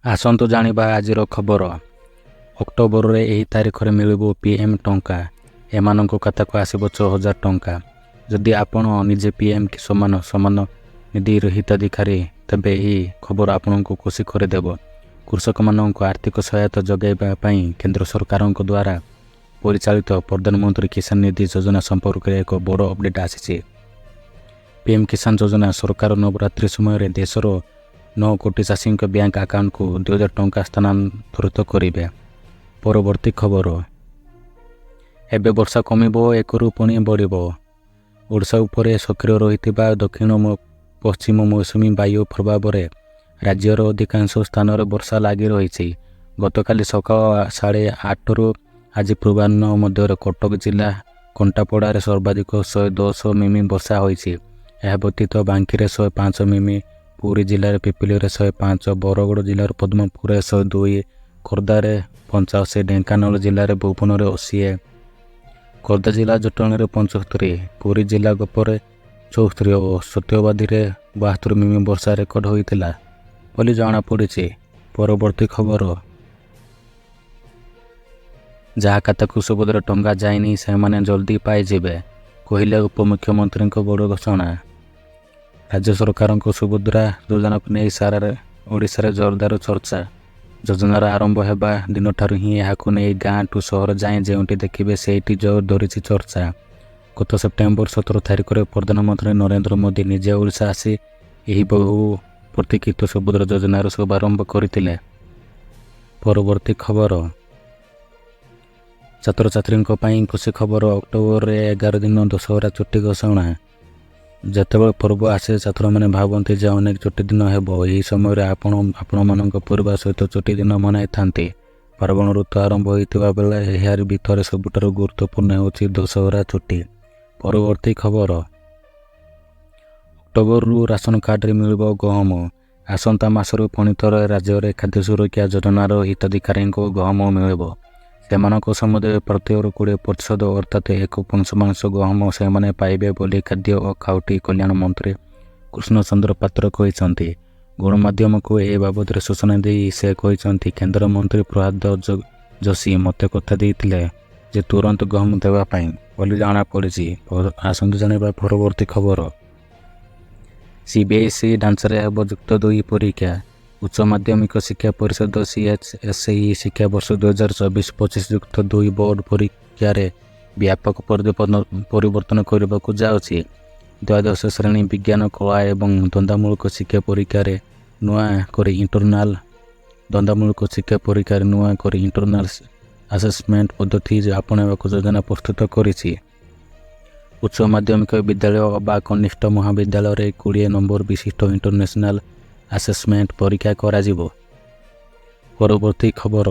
ଆସନ୍ତୁ ଜାଣିବା ଆଜିର ଖବର। ଅକ୍ଟୋବରରେ ଏହି ତାରିଖରେ ମିଳିବ PM ଟଙ୍କା। ଏମାନଙ୍କ ଖାତାକୁ ଆସିବ 6,000 ଟଙ୍କା। ଯଦି ଆପଣ ନିଜେ PM କି ସମାନ ନିଧିର ହିତାଧିକାରୀ, ତେବେ ଏହି ଖବର ଆପଣଙ୍କୁ ଖୁସି କରିଦେବ। କୃଷକମାନଙ୍କୁ ଆର୍ଥିକ ସହାୟତା ଯୋଗାଇବା ପାଇଁ କେନ୍ଦ୍ର ସରକାରଙ୍କ ଦ୍ୱାରା ପରିଚାଳିତ ପ୍ରଧାନମନ୍ତ୍ରୀ କିଷାନ ନିଧି ଯୋଜନା ସମ୍ପର୍କରେ ଏକ ବଡ଼ ଅପଡେଟ୍ ଆସିଛି। PM କିଷାନ ଯୋଜନା ସରକାର ନବରାତ୍ରି ସମୟରେ ଦେଶର 9 କୋଟି ଚାଷୀଙ୍କ ବ୍ୟାଙ୍କ ଆକାଉଣ୍ଟକୁ 2,000 ଟଙ୍କା ସ୍ଥାନାନ୍ତରିତ କରିବେ। ପରବର୍ତ୍ତୀ ଖବର। ଏବେ ବର୍ଷା କମିବ, ଏକରୁ ପୁଣି ବଢ଼ିବ। ଓଡ଼ିଶା ଉପରେ ସକ୍ରିୟ ରହିଥିବା ଦକ୍ଷିଣ ପଶ୍ଚିମ ମୌସୁମୀ ବାୟୁ ପ୍ରଭାବରେ ରାଜ୍ୟର ଅଧିକାଂଶ ସ୍ଥାନରେ ବର୍ଷା ଲାଗି ରହିଛି। ଗତକାଲି ସକାଳ 8:30ରୁ ଆଜି ପୂର୍ବାହ୍ନ ମଧ୍ୟରେ କଟକ ଜିଲ୍ଲା କଣ୍ଟାପଡ଼ାରେ ସର୍ବାଧିକ 110 ମିମି ବର୍ଷା ହୋଇଛି। ଏହା ବ୍ୟତୀତ ବାଙ୍କିରେ 105 ମିମି, ପୁରୀ ଜିଲ୍ଲାର ପିପିଲିରେ 105, ବରଗଡ଼ ଜିଲ୍ଲାର ପଦ୍ମପୁରରେ 102, ଖୋର୍ଦ୍ଧାରେ 85, ଢେଙ୍କାନାଳ ଜିଲ୍ଲାରେ ଭୁବନରେ 80, ଖୋର୍ଦ୍ଧା ଜିଲ୍ଲା ଜଟଣୀରେ 75, ପୁରୀ ଜିଲ୍ଲା ଗୋପରେ 74 ଓ ସତ୍ୟବାଦୀରେ 72 ମିମି ବର୍ଷା ରେକର୍ଡ ହୋଇଥିଲା ବୋଲି ଜଣାପଡ଼ିଛି। ପରବର୍ତ୍ତୀ ଖବର। ଯାହା ଖାତାକୁ ସୁଭଦ୍ରା ଟଙ୍କା ଯାଇନି ସେମାନେ ଜଲ୍ଦି ପାଇଯିବେ, କହିଲେ ଉପମୁଖ୍ୟମନ୍ତ୍ରୀଙ୍କ ବଡ଼ ଘୋଷଣା। ରାଜ୍ୟ ସରକାରଙ୍କ ସୁଭଦ୍ରା ଯୋଜନାକୁ ନେଇ ସାରା ଓଡ଼ିଶାରେ ଜୋରଦାର ଚର୍ଚ୍ଚା। ଯୋଜନାର ଆରମ୍ଭ ହେବା ଦିନଠାରୁ ହିଁ ଏହାକୁ ନେଇ ଗାଁଠୁ ସହର ଯାଏଁ ଯେଉଁଠି ଦେଖିବେ ସେଇଠି ଜୋର ଧରିଛି ଚର୍ଚ୍ଚା। ଗତ ସେପ୍ଟେମ୍ବର 17 ତାରିଖରେ ପ୍ରଧାନମନ୍ତ୍ରୀ ନରେନ୍ଦ୍ର ମୋଦି ନିଜେ ଓଡ଼ିଶା ଆସି ଏହି ବହୁ ପ୍ରତୀକ୍ଷିତ ସୁଭଦ୍ରା ଯୋଜନାର ଶୁଭାରମ୍ଭ କରିଥିଲେ। ପରବର୍ତ୍ତୀ ଖବର। ଛାତ୍ରଛାତ୍ରୀଙ୍କ ପାଇଁ ଖୁସି ଖବର। ଅକ୍ଟୋବରରେ 11 ଦିନ ଦଶହରା ଛୁଟି ଘୋଷଣା। ଯେତେବେଳେ ପର୍ବ ଆସେ ଛାତ୍ରମାନେ ଭାବନ୍ତି ଯେ ଅନେକ ଛୁଟି ଦିନ ହେବ। ଏହି ସମୟରେ ଆପଣମାନଙ୍କ ପରିବାର ସହିତ ଛୁଟି ଦିନ ମନାଇଥାନ୍ତି। ପାର୍ବଣ ଋତୁ ଆରମ୍ଭ ହୋଇଥିବା ବେଳେ ଏହାରି ଭିତରେ ସବୁଠାରୁ ଗୁରୁତ୍ୱପୂର୍ଣ୍ଣ ହେଉଛି ଦଶହରା ଛୁଟି। ପରବର୍ତ୍ତୀ ଖବର। ଅକ୍ଟୋବରରୁ ରାସନ କାର୍ଡରେ ମିଳିବ ଗହମ। ଆସନ୍ତା ମାସରୁ ପୁଣି ଥରେ ରାଜ୍ୟରେ ଖାଦ୍ୟ ସୁରକ୍ଷା ଯୋଜନାର ହିତାଧିକାରୀଙ୍କୁ ଗହମ ମିଳିବ। ସେମାନଙ୍କ ସମୁଦାୟ ପ୍ରାପ୍ୟର 20% ଅର୍ଥାତ୍ 1 ପଞ୍ଚମାଂଶ ଗହମ ସେମାନେ ପାଇବେ ବୋଲି ଖାଦ୍ୟ ଓ ଖାଉଟି କଲ୍ୟାଣ ମନ୍ତ୍ରୀ କୃଷ୍ଣଚନ୍ଦ୍ର ପାତ୍ର କହିଛନ୍ତି। ଗଣମାଧ୍ୟମକୁ ଏ ବାବଦରେ ସୂଚନା ଦେଇ ସେ କହିଛନ୍ତି, କେନ୍ଦ୍ରମନ୍ତ୍ରୀ ପ୍ରହ୍ଲାଦ ଯୋଶୀ ମୋତେ କଥା ଦେଇଥିଲେ ଯେ ତୁରନ୍ତ ଗହମ ଦେବା ପାଇଁ ବୋଲି ଜଣାପଡ଼ିଛି। ଆସନ୍ତୁ ଜାଣିବା ପରବର୍ତ୍ତୀ ଖବର। CBSE ଢାଞ୍ଚାରେ ହେବ ଯୁକ୍ତ 2 ପରୀକ୍ଷା। ଉଚ୍ଚ ମାଧ୍ୟମିକ ଶିକ୍ଷା ପରିଷଦ CHSE ଶିକ୍ଷାବର୍ଷ 2024-25 ଯୁକ୍ତ 2 ବୋର୍ଡ ପରୀକ୍ଷାରେ ବ୍ୟାପକ ପରିବର୍ତ୍ତନ କରିବାକୁ ଯାଉଛି। ଦ୍ୱାଦଶ ଶ୍ରେଣୀ ବିଜ୍ଞାନ, କଳା ଏବଂ ଧନ୍ଦାମୂଳକ ଶିକ୍ଷା ପରୀକ୍ଷାରେ ନୂଆ କରି ଇଣ୍ଟରନାଲ ଆସେସମେଣ୍ଟ ପଦ୍ଧତି ଆପଣାଇବାକୁ ଯୋଜନା ପ୍ରସ୍ତୁତ କରିଛି। ଉଚ୍ଚ ମାଧ୍ୟମିକ ବିଦ୍ୟାଳୟ ବା କନିଷ୍ଠ ମହାବିଦ୍ୟାଳୟରେ 20 ନମ୍ବର ବିଶିଷ୍ଟ ଇଣ୍ଟରନ୍ୟାସନାଲ ଆସେସମେଣ୍ଟ ପରୀକ୍ଷା କରାଯିବ। ପରବର୍ତ୍ତୀ ଖବର।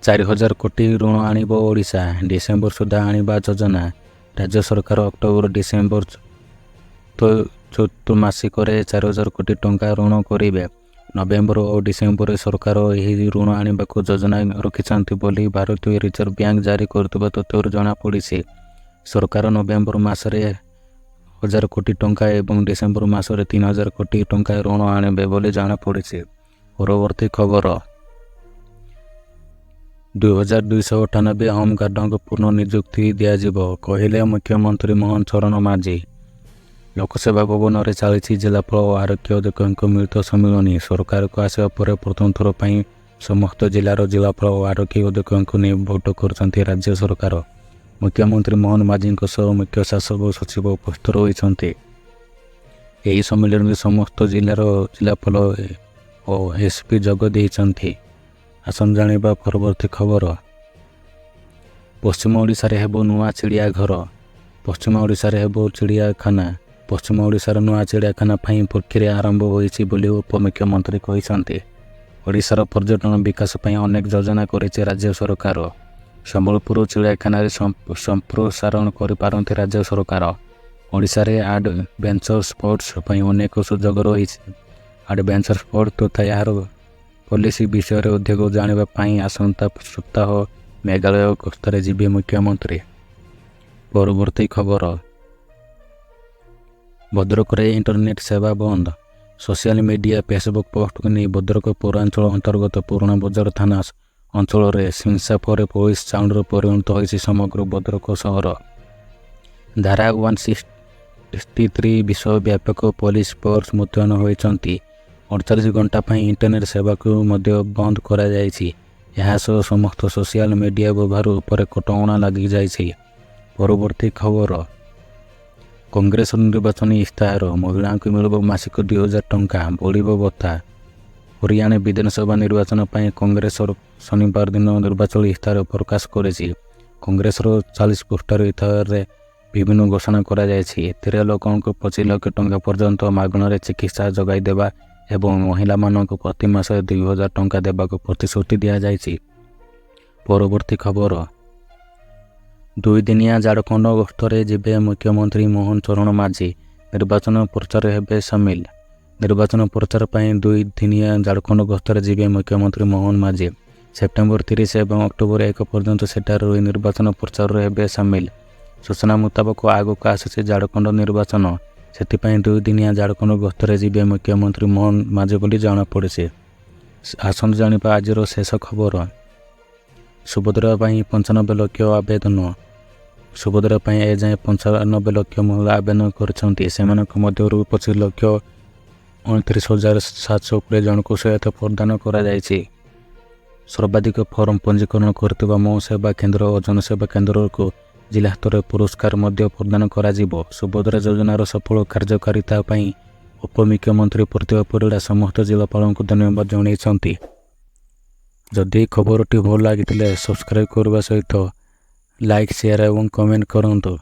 4,000 କୋଟି ଋଣ ଆଣିବ ଓଡ଼ିଶା, ଡିସେମ୍ବର ସୁଦ୍ଧା ଆଣିବା ଯୋଜନା। ରାଜ୍ୟ ସରକାର ଅକ୍ଟୋବର ଡିସେମ୍ବର ଚତୁର୍ମାସିକରେ 4,000 କୋଟି ଟଙ୍କା ଋଣ କରିବେ। ନଭେମ୍ବର ଓ ଡିସେମ୍ବରରେ ସରକାର ଏହି ଋଣ ଆଣିବାକୁ ଯୋଜନା ରଖିଛନ୍ତି ବୋଲି ଭାରତୀୟ ରିଜର୍ଭ ବ୍ୟାଙ୍କ ଜାରି କରିଥିବା ତଥ୍ୟରୁ ଜଣାପଡ଼ିଛି। ସରକାର ନଭେମ୍ବର ମାସରେ 1,000 କୋଟି ଟଙ୍କା ଏବଂ ଡିସେମ୍ବର ମାସରେ 3,000 କୋଟି ଟଙ୍କା ଋଣ ଆଣିବେ ବୋଲି ଜଣାପଡ଼ିଛି। ପରବର୍ତ୍ତୀ ଖବର। 2,298 ହୋମଗାର୍ଡଙ୍କୁ ପୁନଃ ନିଯୁକ୍ତି ଦିଆଯିବ, କହିଲେ ମୁଖ୍ୟମନ୍ତ୍ରୀ ମୋହନ ଚରଣ ମାଝୀ। ଲୋକସେବା ଭବନରେ ଚାଲିଛି ଜିଲ୍ଲାପାଳ ଓ ଆରକ୍ଷୀ ଅଧିକାରୀଙ୍କ ମିଳିତ ସମ୍ମିଳନୀ। ସରକାରକୁ ଆସିବା ପରେ ପ୍ରଥମ ଥର ପାଇଁ ସମସ୍ତ ଜିଲ୍ଲାର ଜିଲ୍ଲାପାଳ ଓ ଆରକ୍ଷୀ ଅଧିକାରୀଙ୍କୁ ନେଇ ବୈଠକ କରିଛନ୍ତି ରାଜ୍ୟ ସରକାର। ମୁଖ୍ୟମନ୍ତ୍ରୀ ମୋହନ ମାଝୀଙ୍କ ସହ ମୁଖ୍ୟ ଶାସକ ସଚିବ ଉପସ୍ଥିତ ରହିଛନ୍ତି। ଏହି ସମ୍ମିଳନୀରେ ସମସ୍ତ ଜିଲ୍ଲାର ଜିଲ୍ଲାପାଳ ଓ SP ଯୋଗ ଦେଇଛନ୍ତି। ଆସନ୍ତୁ ଜାଣିବା ପରବର୍ତ୍ତୀ ଖବର। ପଶ୍ଚିମ ଓଡ଼ିଶାରେ ହେବ ନୂଆ ଚିଡ଼ିଆଘର। ପଶ୍ଚିମ ଓଡ଼ିଶାରେ ହେବ ଚିଡ଼ିଆଖାନା। ପଶ୍ଚିମ ଓଡ଼ିଶାର ନୂଆ ଚିଡ଼ିଆଖାନା ପାଇଁ ପ୍ରକ୍ରିୟା ଆରମ୍ଭ ହୋଇଛି ବୋଲି ଉପମୁଖ୍ୟମନ୍ତ୍ରୀ କହିଛନ୍ତି। ଓଡ଼ିଶାର ପର୍ଯ୍ୟଟନ ବିକାଶ ପାଇଁ ଅନେକ ଯୋଜନା କରିଛି ରାଜ୍ୟ ସରକାର। ସମ୍ବଲପୁର ଚିଡ଼ିଆଖାନାରେ ସମ୍ପ୍ରସାରଣ କରିପାରନ୍ତି ରାଜ୍ୟ ସରକାର। ଓଡ଼ିଶାରେ ଆଡଭେଞ୍ଚର ସ୍ପୋର୍ଟସ ପାଇଁ ଅନେକ ସୁଯୋଗ ରହିଛି। ଆଡଭେଞ୍ଚର ସ୍ପୋର୍ଟ ତଥା ଏହାର ପଲିସି ବିଷୟରେ ଅଧିକ ଜାଣିବା ପାଇଁ ଆସନ୍ତା ସପ୍ତାହ ମେଘାଳୟ ଗସ୍ତରେ ଯିବେ ମୁଖ୍ୟମନ୍ତ୍ରୀ। ପରବର୍ତ୍ତୀ ଖବର। ଭଦ୍ରକରେ ଇଣ୍ଟରନେଟ୍ ସେବା ବନ୍ଦ। ସୋସିଆଲ ମିଡ଼ିଆ ଫେସବୁକ୍ ପୋଷ୍ଟକୁ ନେଇ ଭଦ୍ରକ ପୌରାଞ୍ଚଳ ଅନ୍ତର୍ଗତ ପୁରୁଣା ବଜାର ଥାନା ଅଞ୍ଚଳରେ ହିଂସା ପରେ ପୋଲିସ ସାଉଣ୍ଡରେ ପରିଣତ ହୋଇଛି ସମଗ୍ର ଭଦ୍ରକ ସହର। ଧାରା 163 ବିଶ୍ୱବ୍ୟାପକ ପୋଲିସ ଫୋର୍ସ ମୁତୟନ ହୋଇଛନ୍ତି। 48 ଘଣ୍ଟା ପାଇଁ ଇଣ୍ଟରନେଟ୍ ସେବାକୁ ମଧ୍ୟ ବନ୍ଦ କରାଯାଇଛି। ଏହା ସହ ସମସ୍ତ ସୋସିଆଲ ମିଡ଼ିଆ ବ୍ୟବହାର ଉପରେ କଟକଣା ଲାଗିଯାଇଛି। ପରବର୍ତ୍ତୀ ଖବର, କଂଗ୍ରେସର ନିର୍ବାଚନୀ ଇସ୍ତାହାର, ମହିଳାଙ୍କୁ ମିଳିବ ମାସିକ 2000 ଟଙ୍କା, ବଢ଼ିବ ଭତ୍ତା। ହରିୟାଣା ବିଧାନସଭା ନିର୍ବାଚନ ପାଇଁ କଂଗ୍ରେସର ଶନିବାର ଦିନ ନିର୍ବାଚନୀ ଇସ୍ତାହାର ପ୍ରକାଶ କରିଛି। କଂଗ୍ରେସର 40 ପୃଷ୍ଠାର ଇସ୍ତାହାରରେ ବିଭିନ୍ନ ଘୋଷଣା କରାଯାଇଛି। ଏଥିରେ ଲୋକଙ୍କୁ 25 ଲକ୍ଷ ଟଙ୍କା ପର୍ଯ୍ୟନ୍ତ ମାଗଣାରେ ଚିକିତ୍ସା ଯୋଗାଇ ଦେବା ଏବଂ ମହିଳାମାନଙ୍କୁ ପ୍ରତି ମାସରେ 2000 ଟଙ୍କା ଦେବାକୁ ପ୍ରତିଶ୍ରୁତି ଦିଆଯାଇଛି। ପରବର୍ତ୍ତୀ ଖବର, 2 ଦିନିଆ ଝାଡ଼ଖଣ୍ଡ ଗସ୍ତରେ ଯିବେ ମୁଖ୍ୟମନ୍ତ୍ରୀ ମୋହନ ଚରଣ ମାଝୀ, ନିର୍ବାଚନ ପ୍ରଚାର ହେବେ ସାମିଲ। ନିର୍ବାଚନ ପ୍ରଚାର ପାଇଁ 2 ଦିନିଆ ଝାଡ଼ଖଣ୍ଡ ଗସ୍ତରେ ଯିବେ ମୁଖ୍ୟମନ୍ତ୍ରୀ ମୋହନ ମାଝୀ। ସେପ୍ଟେମ୍ବର 30 ଏବଂ ଅକ୍ଟୋବର 1 ପର୍ଯ୍ୟନ୍ତ ସେଠାରେ ରହି ନିର୍ବାଚନ ପ୍ରଚାରରେ ହେବେ ସାମିଲ। ସୂଚନା ମୁତାବକ ଆଗକୁ ଆସୁଛି ଝାଡ଼ଖଣ୍ଡ ନିର୍ବାଚନ, ସେଥିପାଇଁ 2 ଦିନିଆ ଝାଡ଼ଖଣ୍ଡ ଗସ୍ତରେ ଯିବେ ମୁଖ୍ୟମନ୍ତ୍ରୀ ମୋହନ ମାଝୀ ବୋଲି ଜଣାପଡ଼ିଛି। ଆସନ୍ତୁ ଜାଣିବା ଆଜିର ଶେଷ ଖବର। ସୁଭଦ୍ରା ପାଇଁ 95 ଲକ୍ଷ ଆବେଦନ। ସୁଭଦ୍ରା ପାଇଁ ଏଯାଏଁ 95 ଲକ୍ଷ ମହିଳା ଆବେଦନ କରିଛନ୍ତି। ସେମାନଙ୍କ ମଧ୍ୟରୁ 25,29,720 ଜଣଙ୍କୁ ସହାୟତା ପ୍ରଦାନ କରାଯାଇଛି। ସର୍ବାଧିକ ଫର୍ମ ପଞ୍ଜୀକରଣ କରିଥିବା ମୋ ସେବା କେନ୍ଦ୍ର ଓ ଜନସେବା କେନ୍ଦ୍ରକୁ ଜିଲ୍ଲା ସ୍ତରରେ ପୁରସ୍କାର ମଧ୍ୟ ପ୍ରଦାନ କରାଯିବ। ସୁଭଦ୍ରା ଯୋଜନାର ସଫଳ କାର୍ଯ୍ୟକାରିତା ପାଇଁ ଉପମୁଖ୍ୟମନ୍ତ୍ରୀ ପ୍ରତିଭା ପରିଡ଼ା ସମସ୍ତ ଜିଲ୍ଲାପାଳଙ୍କୁ ଧନ୍ୟବାଦ ଜଣାଇଛନ୍ତି। ଯଦି ଖବରଟି ଭଲ ଲାଗିଥିଲେ ସବସ୍କ୍ରାଇବ୍ କରିବା ସହିତ ଲାଇକ୍, ସେୟାର ଏବଂ କମେଣ୍ଟ କରନ୍ତୁ।